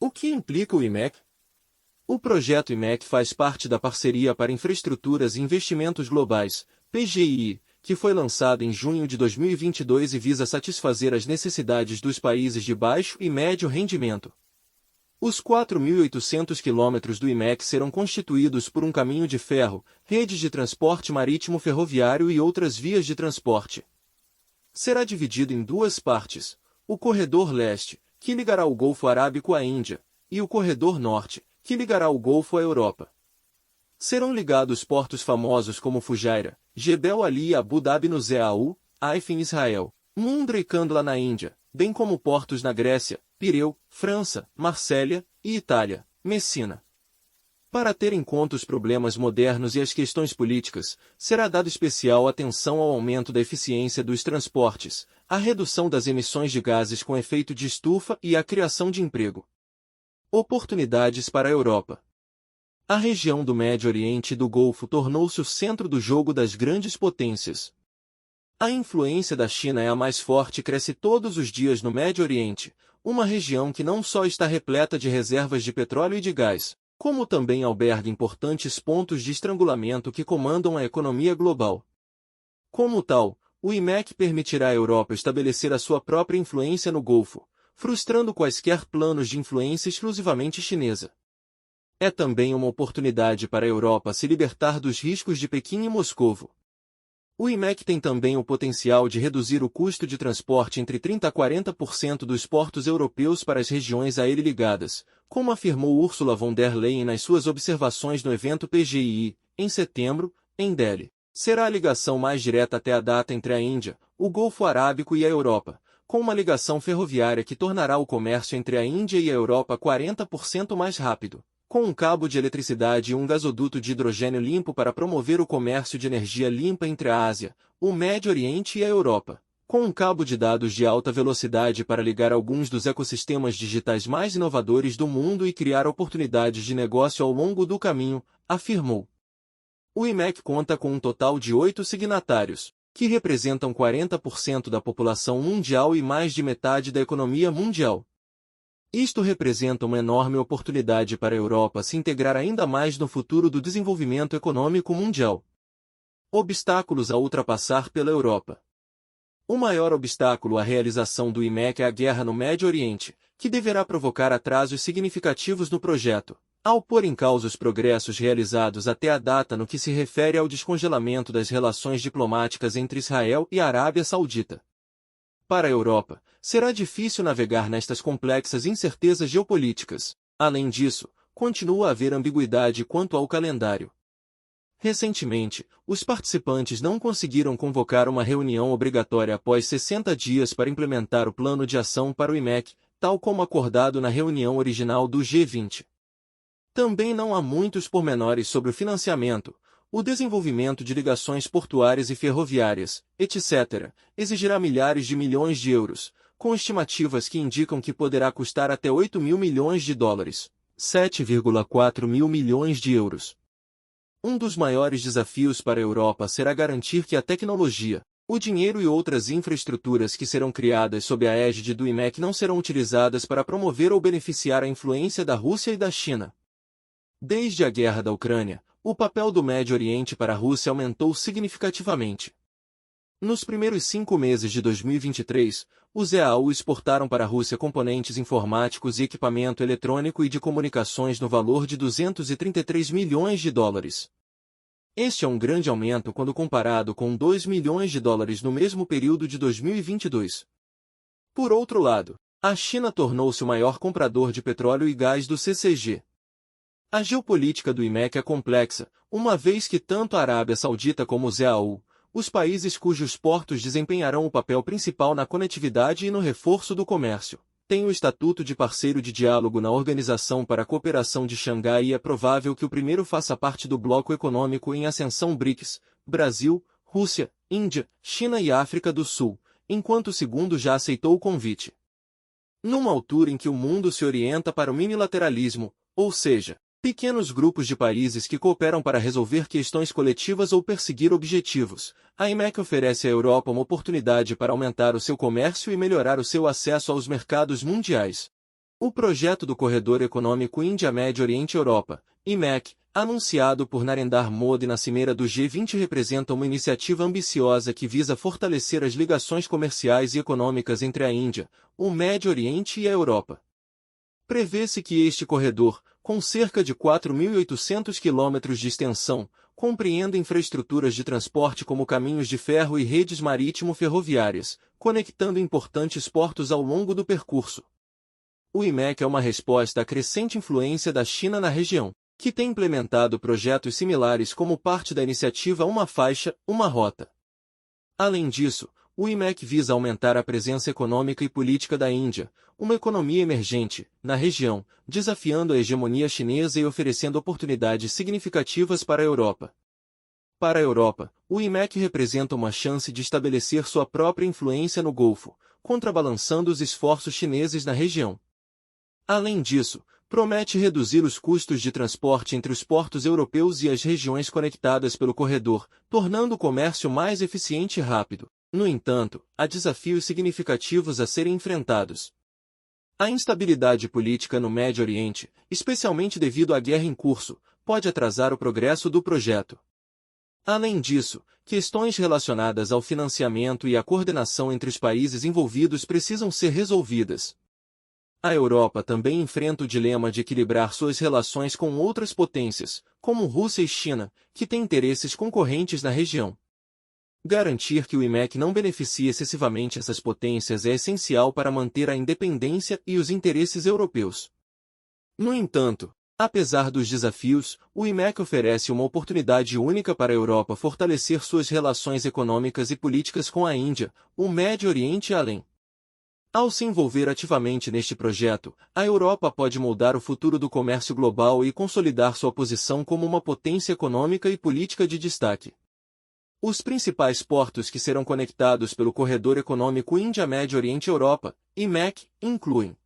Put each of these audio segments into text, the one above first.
O que implica o IMEC? O projeto IMEC faz parte da Parceria para Infraestruturas e Investimentos Globais, PGI, que foi lançado em junho de 2022 e visa satisfazer as necessidades dos países de baixo e médio rendimento. Os 4.800 quilômetros do IMEC serão constituídos por um caminho de ferro, redes de transporte marítimo ferroviário e outras vias de transporte. Será dividido em duas partes: o Corredor Leste, que ligará o Golfo Arábico à Índia, e o Corredor Norte, que ligará o Golfo à Europa. Serão ligados portos famosos como Fujairah, Jebel Ali e Abu Dhabi no ZAU, Haifa em Israel, Mundra e Kandla na Índia, bem como portos na Grécia, Pireu, França, Marsella e Itália, Messina. Para ter em conta os problemas modernos e as questões políticas, será dado especial atenção ao aumento da eficiência dos transportes, à redução das emissões de gases com efeito de estufa e à criação de emprego. Oportunidades para a Europa. A região do Médio Oriente e do Golfo tornou-se o centro do jogo das grandes potências. A influência da China é a mais forte e cresce todos os dias no Médio Oriente, uma região que não só está repleta de reservas de petróleo e de gás, como também alberga importantes pontos de estrangulamento que comandam a economia global. Como tal, o IMEC permitirá à Europa estabelecer a sua própria influência no Golfo, frustrando quaisquer planos de influência exclusivamente chinesa. É também uma oportunidade para a Europa se libertar dos riscos de Pequim e Moscovo. O IMEC tem também o potencial de reduzir o custo de transporte entre 30% a 40% dos portos europeus para as regiões a ele ligadas, como afirmou Ursula von der Leyen nas suas observações no evento PGI, em setembro, em Delhi. Será a ligação mais direta até a data entre a Índia, o Golfo Arábico e a Europa, com uma ligação ferroviária que tornará o comércio entre a Índia e a Europa 40% mais rápido, com um cabo de eletricidade e um gasoduto de hidrogênio limpo para promover o comércio de energia limpa entre a Ásia, o Médio Oriente e a Europa, com um cabo de dados de alta velocidade para ligar alguns dos ecossistemas digitais mais inovadores do mundo e criar oportunidades de negócio ao longo do caminho, afirmou. O IMEC conta com um total de 8 signatários, que representam 40% da população mundial e mais de metade da economia mundial. Isto representa uma enorme oportunidade para a Europa se integrar ainda mais no futuro do desenvolvimento econômico mundial. Obstáculos a ultrapassar pela Europa. O maior obstáculo à realização do IMEC é a guerra no Médio Oriente, que deverá provocar atrasos significativos no projeto, ao pôr em causa os progressos realizados até a data no que se refere ao descongelamento das relações diplomáticas entre Israel e a Arábia Saudita. Para a Europa, será difícil navegar nestas complexas incertezas geopolíticas. Além disso, continua a haver ambiguidade quanto ao calendário. Recentemente, os participantes não conseguiram convocar uma reunião obrigatória após 60 dias para implementar o plano de ação para o IMEC, tal como acordado na reunião original do G20. Também não há muitos pormenores sobre o financiamento. O desenvolvimento de ligações portuárias e ferroviárias, etc., exigirá milhares de milhões de euros, com estimativas que indicam que poderá custar até 8 mil milhões de dólares, 7,4 mil milhões de euros. Um dos maiores desafios para a Europa será garantir que a tecnologia, o dinheiro e outras infraestruturas que serão criadas sob a égide do IMEC não serão utilizadas para promover ou beneficiar a influência da Rússia e da China. Desde a guerra da Ucrânia, o papel do Médio Oriente para a Rússia aumentou significativamente. Nos primeiros 5 meses de 2023, os EAU exportaram para a Rússia componentes informáticos e equipamento eletrônico e de comunicações no valor de 233 milhões de dólares. Este é um grande aumento quando comparado com 2 milhões de dólares no mesmo período de 2022. Por outro lado, a China tornou-se o maior comprador de petróleo e gás do CCG. A geopolítica do IMEC é complexa, uma vez que tanto a Arábia Saudita como o ZAU, os países cujos portos desempenharão o papel principal na conectividade e no reforço do comércio, têm o estatuto de parceiro de diálogo na Organização para a Cooperação de Xangai e é provável que o primeiro faça parte do bloco econômico em ascensão BRICS, Brasil, Rússia, Índia, China e África do Sul, enquanto o segundo já aceitou o convite. Numa altura em que o mundo se orienta para o minilateralismo, ou seja, pequenos grupos de países que cooperam para resolver questões coletivas ou perseguir objetivos, a IMEC oferece à Europa uma oportunidade para aumentar o seu comércio e melhorar o seu acesso aos mercados mundiais. O projeto do Corredor Econômico Índia-Médio Oriente-Europa, IMEC, anunciado por Narendra Modi na cimeira do G20 representa uma iniciativa ambiciosa que visa fortalecer as ligações comerciais e econômicas entre a Índia, o Médio Oriente e a Europa. Prevê-se que este corredor, com cerca de 4.800 quilômetros de extensão, compreenda infraestruturas de transporte como caminhos de ferro e redes marítimo-ferroviárias, conectando importantes portos ao longo do percurso. O IMEC é uma resposta à crescente influência da China na região, que tem implementado projetos similares como parte da iniciativa Uma Faixa, Uma Rota. Além disso, o IMEC visa aumentar a presença econômica e política da Índia, uma economia emergente, na região, desafiando a hegemonia chinesa e oferecendo oportunidades significativas para a Europa. Para a Europa, o IMEC representa uma chance de estabelecer sua própria influência no Golfo, contrabalançando os esforços chineses na região. Além disso, promete reduzir os custos de transporte entre os portos europeus e as regiões conectadas pelo corredor, tornando o comércio mais eficiente e rápido. No entanto, há desafios significativos a serem enfrentados. A instabilidade política no Médio Oriente, especialmente devido à guerra em curso, pode atrasar o progresso do projeto. Além disso, questões relacionadas ao financiamento e à coordenação entre os países envolvidos precisam ser resolvidas. A Europa também enfrenta o dilema de equilibrar suas relações com outras potências, como Rússia e China, que têm interesses concorrentes na região. Garantir que o IMEC não beneficie excessivamente essas potências é essencial para manter a independência e os interesses europeus. No entanto, apesar dos desafios, o IMEC oferece uma oportunidade única para a Europa fortalecer suas relações econômicas e políticas com a Índia, o Médio Oriente e além. Ao se envolver ativamente neste projeto, a Europa pode moldar o futuro do comércio global e consolidar sua posição como uma potência econômica e política de destaque. Os principais portos que serão conectados pelo Corredor Econômico Índia-Médio Oriente-Europa, IMEC, incluem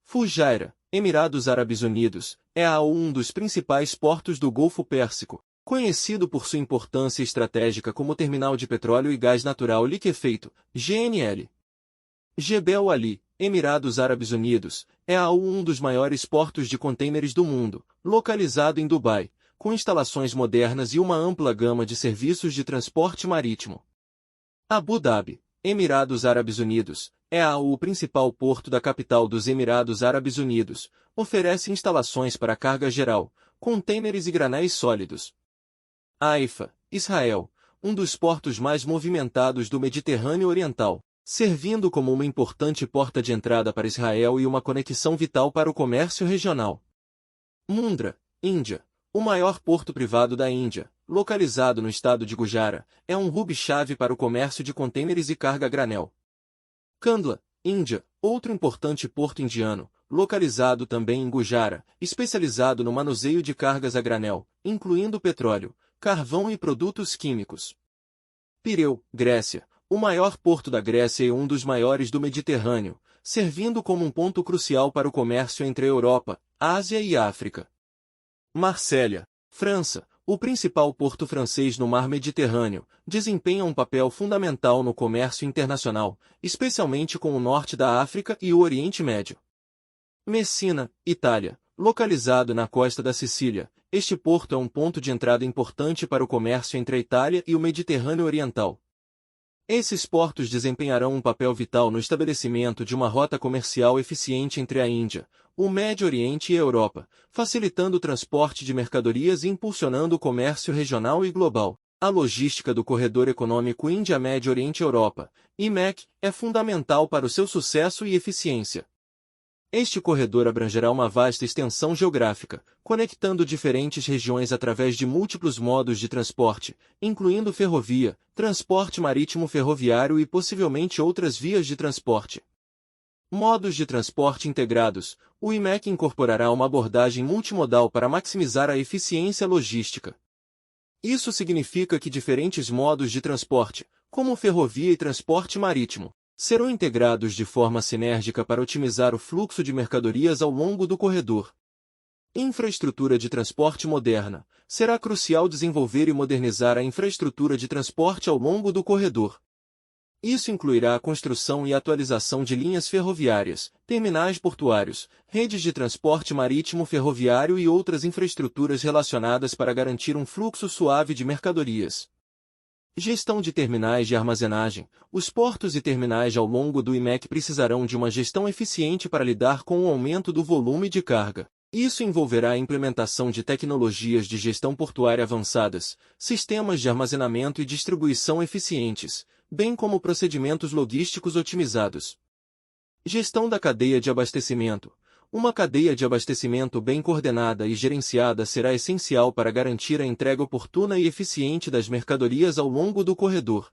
Fujairah, Emirados Árabes Unidos, é um dos principais portos do Golfo Pérsico, conhecido por sua importância estratégica como terminal de petróleo e gás natural liquefeito, GNL. Jebel Ali, Emirados Árabes Unidos, é um dos maiores portos de contêineres do mundo, localizado em Dubai, com instalações modernas e uma ampla gama de serviços de transporte marítimo. Abu Dhabi, Emirados Árabes Unidos, é o principal porto da capital dos Emirados Árabes Unidos, oferece instalações para carga geral, contêineres e granéis sólidos. Haifa, Israel, um dos portos mais movimentados do Mediterrâneo Oriental, servindo como uma importante porta de entrada para Israel e uma conexão vital para o comércio regional. Mundra, Índia, o maior porto privado da Índia, localizado no estado de Gujarat, é um hub-chave para o comércio de contêineres e carga a granel. Kandla, Índia, outro importante porto indiano, localizado também em Gujarat, especializado no manuseio de cargas a granel, incluindo petróleo, carvão e produtos químicos. Pireu, Grécia, o maior porto da Grécia e um dos maiores do Mediterrâneo, servindo como um ponto crucial para o comércio entre a Europa, Ásia e África. Marsella, França, o principal porto francês no mar Mediterrâneo, desempenha um papel fundamental no comércio internacional, especialmente com o norte da África e o Oriente Médio. Messina, Itália, localizado na costa da Sicília, este porto é um ponto de entrada importante para o comércio entre a Itália e o Mediterrâneo Oriental. Esses portos desempenharão um papel vital no estabelecimento de uma rota comercial eficiente entre a Índia, o Médio Oriente e a Europa, facilitando o transporte de mercadorias e impulsionando o comércio regional e global. A logística do Corredor Econômico Índia-Médio Oriente-Europa, IMEC, é fundamental para o seu sucesso e eficiência. Este corredor abrangerá uma vasta extensão geográfica, conectando diferentes regiões através de múltiplos modos de transporte, incluindo ferrovia, transporte marítimo ferroviário e possivelmente outras vias de transporte. Modos de transporte integrados. O IMEC incorporará uma abordagem multimodal para maximizar a eficiência logística. Isso significa que diferentes modos de transporte, como ferrovia e transporte marítimo, serão integrados de forma sinérgica para otimizar o fluxo de mercadorias ao longo do corredor. Infraestrutura de transporte moderna. Será crucial desenvolver e modernizar a infraestrutura de transporte ao longo do corredor. Isso incluirá a construção e atualização de linhas ferroviárias, terminais portuários, redes de transporte marítimo ferroviário e outras infraestruturas relacionadas para garantir um fluxo suave de mercadorias. Gestão de terminais de armazenagem. Os portos e terminais ao longo do IMEC precisarão de uma gestão eficiente para lidar com o aumento do volume de carga. Isso envolverá a implementação de tecnologias de gestão portuária avançadas, sistemas de armazenamento e distribuição eficientes, bem como procedimentos logísticos otimizados. Gestão da cadeia de abastecimento. Uma cadeia de abastecimento bem coordenada e gerenciada será essencial para garantir a entrega oportuna e eficiente das mercadorias ao longo do corredor.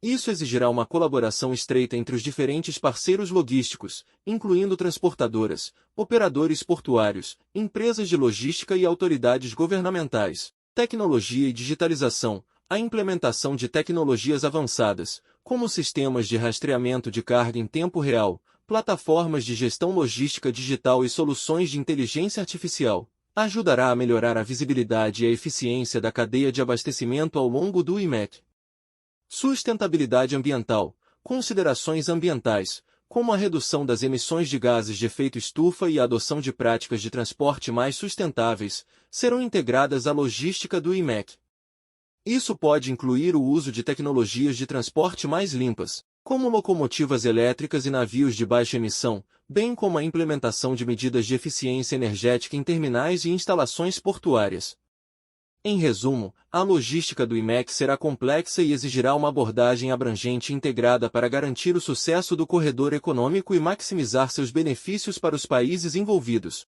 Isso exigirá uma colaboração estreita entre os diferentes parceiros logísticos, incluindo transportadoras, operadores portuários, empresas de logística e autoridades governamentais. Tecnologia e digitalização. A implementação de tecnologias avançadas, como sistemas de rastreamento de carga em tempo real, plataformas de gestão logística digital e soluções de inteligência artificial, ajudará a melhorar a visibilidade e a eficiência da cadeia de abastecimento ao longo do IMEC. Sustentabilidade ambiental. Considerações ambientais, como a redução das emissões de gases de efeito estufa e a adoção de práticas de transporte mais sustentáveis, serão integradas à logística do IMEC. Isso pode incluir o uso de tecnologias de transporte mais limpas, como locomotivas elétricas e navios de baixa emissão, bem como a implementação de medidas de eficiência energética em terminais e instalações portuárias. Em resumo, a logística do IMEC será complexa e exigirá uma abordagem abrangente e integrada para garantir o sucesso do corredor econômico e maximizar seus benefícios para os países envolvidos.